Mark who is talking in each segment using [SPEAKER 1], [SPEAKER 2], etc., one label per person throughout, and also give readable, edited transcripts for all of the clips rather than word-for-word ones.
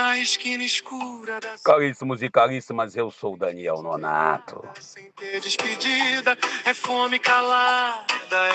[SPEAKER 1] na esquina escura da
[SPEAKER 2] Caríssimos e caríssimas, eu sou Daniel Nonato.
[SPEAKER 1] sem ter despedida, é fome calada,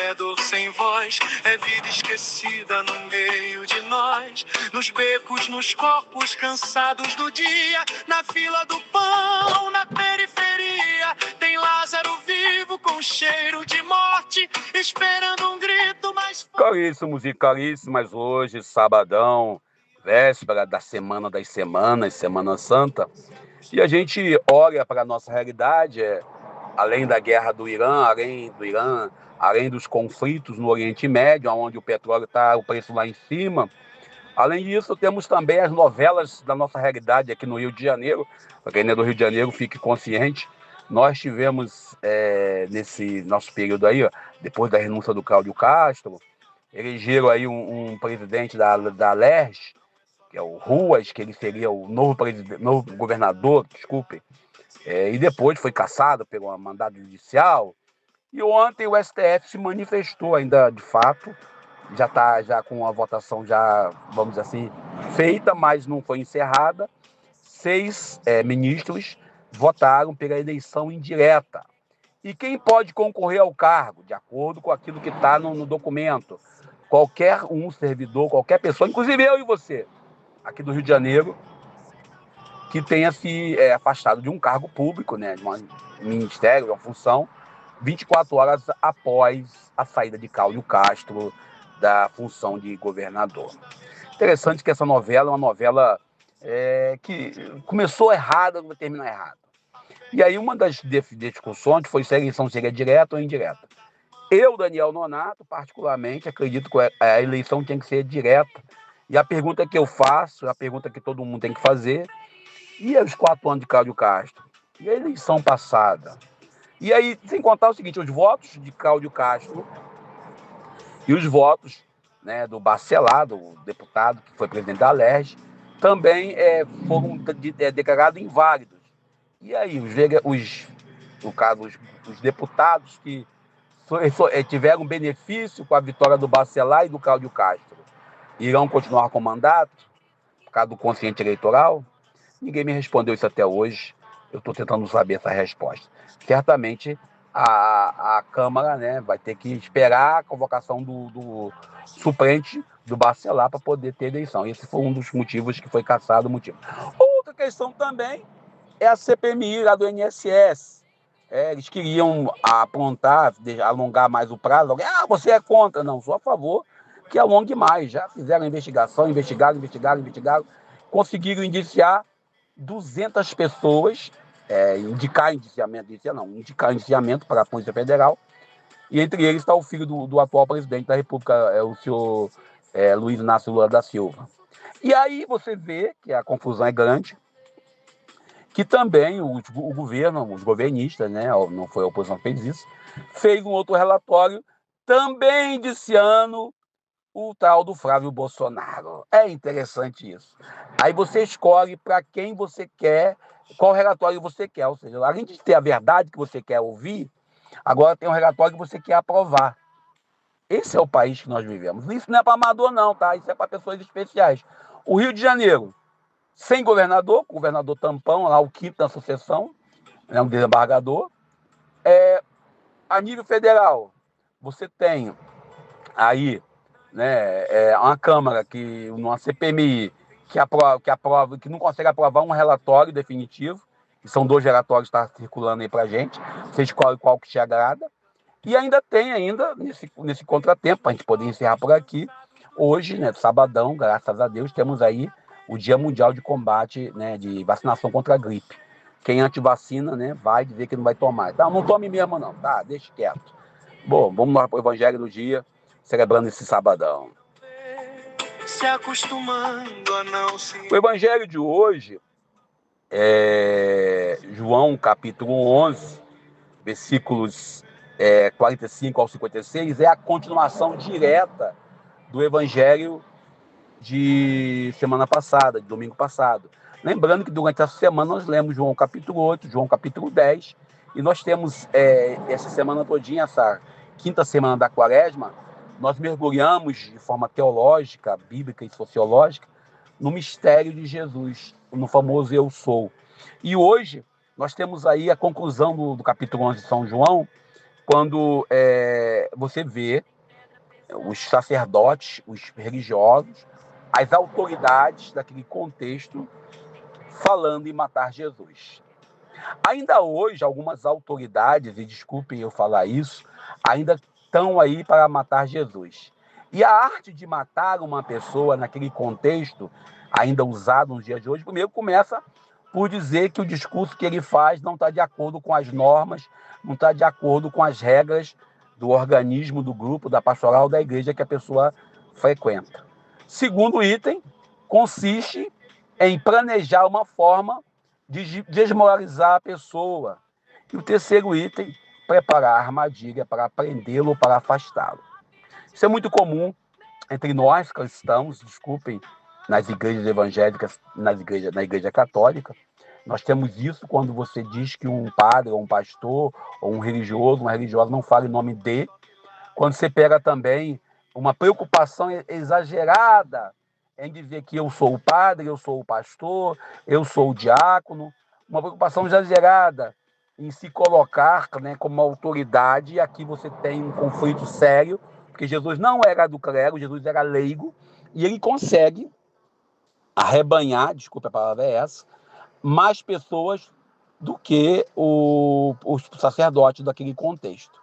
[SPEAKER 1] é dor sem voz, é vida esquecida no meio de nós, nos becos, nos corpos cansados do dia, na fila do pão, na periferia, tem Lázaro vivo com cheiro de morte, esperando um grito mais forte.
[SPEAKER 2] Caríssimos e caríssimas, hoje, sabadão, véspera da Semana das Semanas, Semana Santa, e a gente olha para a nossa realidade, além da guerra do Irã, além dos conflitos no Oriente Médio, onde o petróleo está, o preço lá em cima. Além disso, temos também as novelas da nossa realidade aqui no Rio de Janeiro. Para quem não é do Rio de Janeiro, fique consciente. Nós tivemos, nesse nosso período aí, ó, depois da renúncia do Cláudio Castro, elegeram aí um presidente da LERJ, que é o Ruas, que ele seria o novo governador, desculpe, e depois foi cassado pelo mandado judicial. E ontem o STF se manifestou ainda, de fato, já está com a votação, já, vamos dizer assim, feita, mas não foi encerrada. 6 ministros votaram pela eleição indireta. E quem pode concorrer ao cargo, de acordo com aquilo que está no documento? Qualquer servidor, qualquer pessoa, inclusive eu e você, aqui do Rio de Janeiro, que tenha se afastado de um cargo público, né, de um ministério, de uma função, 24 horas após a saída de Cláudio Castro da função de governador. Interessante que essa novela é uma novela que começou errada, vai terminar errada. E aí uma das discussões foi se a eleição seria direta ou indireta. Eu, Daniel Nonato, particularmente, acredito que a eleição tem que ser direta. E a pergunta que eu faço, a pergunta que todo mundo tem que fazer, e os 4 anos de Cláudio Castro? E a eleição passada? E aí, sem contar o seguinte, os votos de Cláudio Castro e os votos, né, do Bacelar, do deputado que foi presidente da LERJ, também foram declarados inválidos. E aí, no caso, os deputados que tiveram benefício com a vitória do Bacelar e do Cláudio Castro, irão continuar com o mandato, por causa do consciente eleitoral? Ninguém me respondeu isso até hoje. Eu estou tentando saber essa resposta. Certamente a Câmara, né, vai ter que esperar a convocação do suplente do Bacelar para poder ter eleição. Esse foi um dos motivos que foi cassado o motivo. Outra questão também é a CPMI lá do INSS. Eles queriam aprontar, alongar mais o prazo. Você é contra? Não, sou a favor que alongue mais. Já fizeram investigação, investigaram, conseguiram indiciar 200 pessoas, indicar indiciamento para a Polícia Federal, e entre eles está o filho do atual presidente da República, o senhor Luiz Inácio Lula da Silva. E aí você vê que a confusão é grande, que também o governo, os governistas, né, não foi a oposição que fez isso, fez um outro relatório também indiciando o tal do Flávio Bolsonaro. É interessante isso. Aí você escolhe para quem você quer, qual relatório você quer. Ou seja, além de ter a verdade que você quer ouvir, agora tem um relatório que você quer aprovar. Esse é o país que nós vivemos. Isso não é para amador, não, tá? Isso é para pessoas especiais. O Rio de Janeiro, sem governador, governador tampão, lá o quinto da sucessão, né, um desembargador. A nível federal, você tem aí, né, uma Câmara, uma CPMI, que não consegue aprovar um relatório definitivo, que são 2 relatórios que estão circulando aí para a gente, você escolhe qual que te agrada, e ainda tem, nesse contratempo, para a gente poder encerrar por aqui, hoje, né, sabadão, graças a Deus, temos aí o Dia Mundial de Combate, né, de vacinação contra a gripe. Quem é antivacina, né, vai dizer que não vai tomar. Então, não tome mesmo não, tá? Deixa quieto. Bom, vamos lá para o Evangelho do Dia, celebrando esse sabadão.
[SPEAKER 1] Se acostumando a não se...
[SPEAKER 2] O Evangelho de hoje é João capítulo 11, versículos 45 ao 56, é a continuação direta do Evangelho de semana passada, de domingo passado. Lembrando que durante essa semana nós lemos João capítulo 8, João capítulo 10, e nós temos essa semana todinha, essa quinta semana da Quaresma, nós mergulhamos de forma teológica, bíblica e sociológica no mistério de Jesus, no famoso Eu Sou. E hoje nós temos aí a conclusão do capítulo 11 de São João, quando você vê os sacerdotes, os religiosos, as autoridades daquele contexto falando em matar Jesus. Ainda hoje, algumas autoridades, e desculpem eu falar isso, ainda estão aí para matar Jesus. E a arte de matar uma pessoa naquele contexto, ainda usado nos dias de hoje, primeiro começa por dizer que o discurso que ele faz não está de acordo com as normas, não está de acordo com as regras do organismo, do grupo, da pastoral, da igreja que a pessoa frequenta. Segundo item, consiste em planejar uma forma de desmoralizar a pessoa. E o terceiro item, preparar a armadilha para prendê-lo ou para afastá-lo. Isso é muito comum entre nós cristãos, desculpem, nas igrejas evangélicas, na igreja católica. Nós temos isso quando você diz que um padre, ou um pastor, ou um religioso, uma religiosa não fala em nome de. Quando você pega também uma preocupação exagerada em dizer que eu sou o padre, eu sou o pastor, eu sou o diácono, uma preocupação exagerada em se colocar, né, como autoridade, e aqui você tem um conflito sério, porque Jesus não era do clero, Jesus era leigo, e ele consegue arrebanhar, desculpa a palavra é essa, mais pessoas do que os sacerdotes daquele contexto.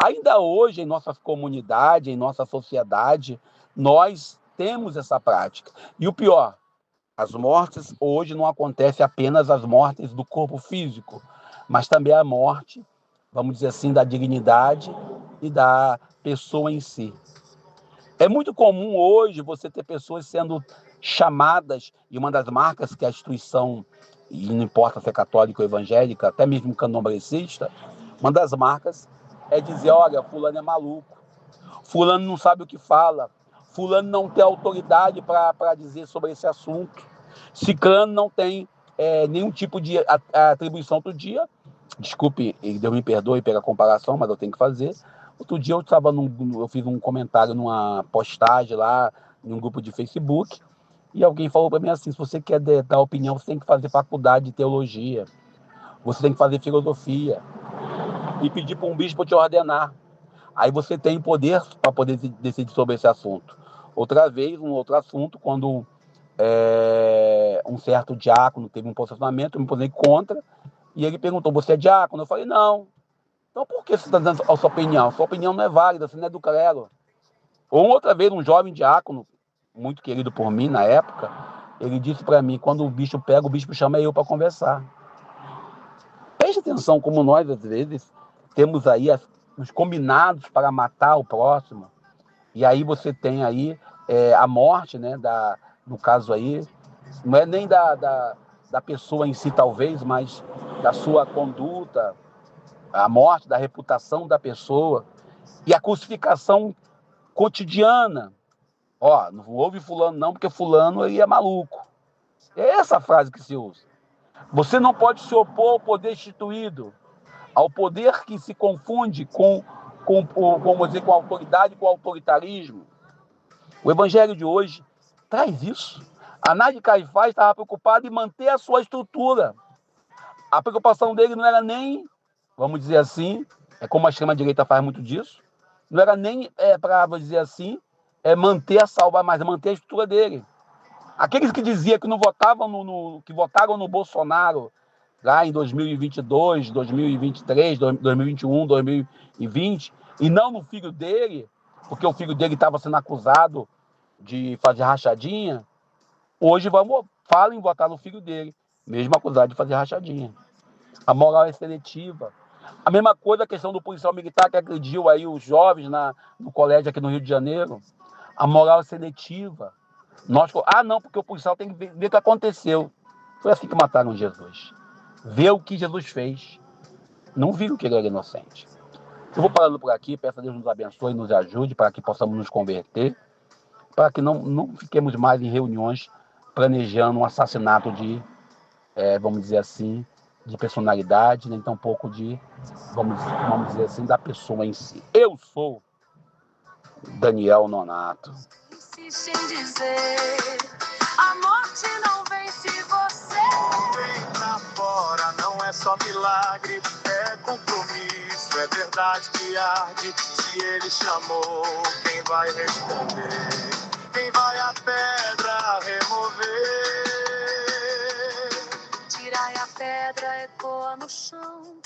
[SPEAKER 2] Ainda hoje, em nossa comunidade, em nossa sociedade, nós temos essa prática. E o pior, as mortes hoje não acontecem apenas as mortes do corpo físico, mas também a morte, vamos dizer assim, da dignidade e da pessoa em si. É muito comum hoje você ter pessoas sendo chamadas, e uma das marcas que a instituição, e não importa se é católica ou evangélica, até mesmo candomblessista, uma das marcas é dizer, olha, fulano é maluco, fulano não sabe o que fala, fulano não tem autoridade para dizer sobre esse assunto, ciclano não tem nenhum tipo de atribuição. Outro dia, desculpe, Deus me perdoe pela comparação, mas eu tenho que fazer. Outro dia eu fiz um comentário numa postagem lá, em um grupo de Facebook, e alguém falou para mim assim, se você quer dar opinião, você tem que fazer faculdade de teologia, você tem que fazer filosofia, e pedir para um bispo te ordenar. Aí você tem poder para poder decidir sobre esse assunto. Outra vez, um outro assunto, quando um certo diácono teve um posicionamento, eu me posicionei contra, e ele perguntou, você é diácono? Eu falei, não. Então por que você está dando a sua opinião? A sua opinião não é válida, você não é do clero. Ou outra vez, um jovem diácono, muito querido por mim na época, ele disse para mim, quando o bicho pega, o bicho chama eu para conversar. Preste atenção como nós, às vezes, temos aí os combinados para matar o próximo, e aí você tem aí a morte, né, no caso aí, não é nem da pessoa em si talvez, mas da sua conduta, a morte da reputação da pessoa, e a crucificação cotidiana. Ó, não ouve fulano não, porque fulano ele é maluco. É essa a frase que se usa. Você não pode se opor ao poder instituído, ao poder que se confunde com a autoridade, com o autoritarismo. O evangelho de hoje traz isso. Anás de Caifás estava preocupado em manter a sua estrutura. A preocupação dele não era nem, vamos dizer assim, como a extrema-direita faz muito disso, não era nem para dizer assim, manter a salva, mas manter a estrutura dele. Aqueles que diziam que não votavam que votaram no Bolsonaro lá em 2022, 2023, 2021, 2020, e não no filho dele, porque o filho dele estava sendo acusado de fazer rachadinha, hoje falam em votar no filho dele, mesmo acusado de fazer rachadinha. A moral é seletiva. A mesma coisa a questão do policial militar que agrediu aí os jovens no colégio aqui no Rio de Janeiro. A moral é seletiva. Não, porque o policial tem que ver o que aconteceu. Foi assim que mataram Jesus. Ver o que Jesus fez. Não viram que ele era inocente. Eu vou parando por aqui, peço a Deus nos abençoe e nos ajude para que possamos nos converter, para que não fiquemos mais em reuniões planejando um assassinato vamos dizer assim, de personalidade, nem tampouco vamos dizer assim, da pessoa em si. Eu sou Daniel Nonato. Insiste em dizer
[SPEAKER 1] A morte não vence você. Vem pra fora, não é só milagre, é compromisso, é verdade que arde. Se ele chamou, quem vai responder? Quem vai a pedra remover? Tirai a pedra, ecoa no chão.